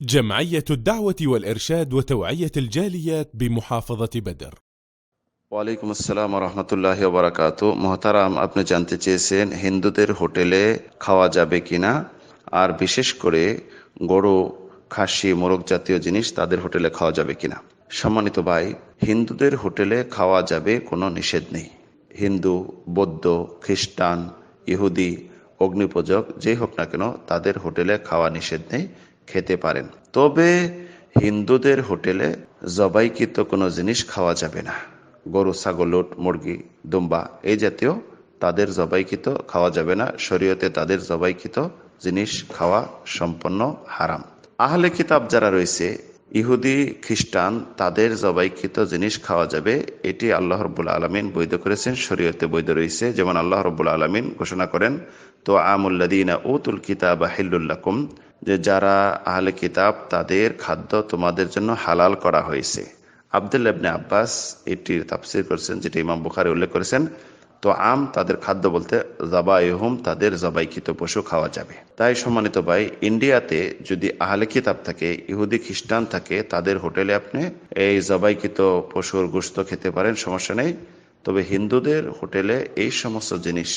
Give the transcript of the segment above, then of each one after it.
جمعية الدعوة والإرشاد وتوعية الجاليات بمحافظة بدر। ওয়ালাইকুম আসসালাম রহমতুল্লাহ বারাকাত। মোহতারাম, আপনি জানতে চেয়েছেন হিন্দুদের হোটেলে খাওয়া যাবে কিনা, আর বিশেষ করে গরু, খাসি, মোরগ জাতীয় জিনিস তাদের হোটেলে খাওয়া যাবে কিনা। সম্মানিত ভাই, হিন্দুদের হোটেলে খাওয়া যাবে, কোনো নিষেধ নেই। হিন্দু, বৌদ্ধ, খ্রিস্টান, ইহুদি, অগ্নিপূজক যেই হোক না কেন, তাদের হোটেলে খাওয়া নিষেধ নেই, খেতে পারেন। তবে হিন্দুদের হোটেলে জবাইকৃত কোনো জিনিস খাওয়া যাবে না। গরু, ছাগল, উট, মুরগি, দুম্বা এই জাতীয় তাদের জবাইকৃত খাওয়া যাবে না। শরীয়তে তাদের জবাইকৃত জিনিস খাওয়া সম্পূর্ণ হারাম। আহলে কিতাব যারা রয়েছে, ইহুদি, খ্রিস্টান, তাদের জবাইকৃত জিনিস খাওয়া যাবে। এটি আল্লাহ রাব্বুল আলামিন বৈধ করেছেন, শরীয়তে বৈধ রয়েছে। যেমন আল্লাহ রাব্বুল আলামিন ঘোষণা করেন, তো আমুল্লাযীনা উতুল কিতাবা হিল্লুল লাকুম, যে যারা আহলে কিতাব তাদের খাদ্য তোমাদের জন্য হালাল করা হয়েছে। আব্দুল্লাহ ইবনে আব্বাস এটির তাফসীর করেছেন, যেটা ইমাম বুখারী উল্লেখ করেছেন। তো তাদের খাদ্য বলতে যাবাইহুম, তাদের জবাইকৃত পশু খাওয়া যাবে। তাই সম্মানিত ভাই, ইন্ডিয়াতে যদি আহলে কিতাব থাকে, ইহুদি খ্রিস্টান থাকে, তাদের হোটেলে আপনি এই জবাইকৃত পশুর গোশত খেতে পারেন, সমস্যা নেই। তবে হিন্দুদের হোটেলে এই সমস্ত জিনিস,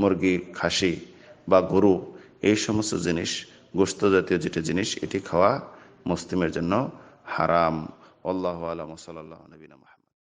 মুরগি, খাসি বা গরু, এই সমস্ত জিনিস, গোশত জাতীয় যেটা জিনিস, এটি খাওয়া মুসলিমের জন্য হারাম। আল্লাহু আ'লাম। সাল্লাল্লাহু আলাইহি ওয়া সাল্লাম।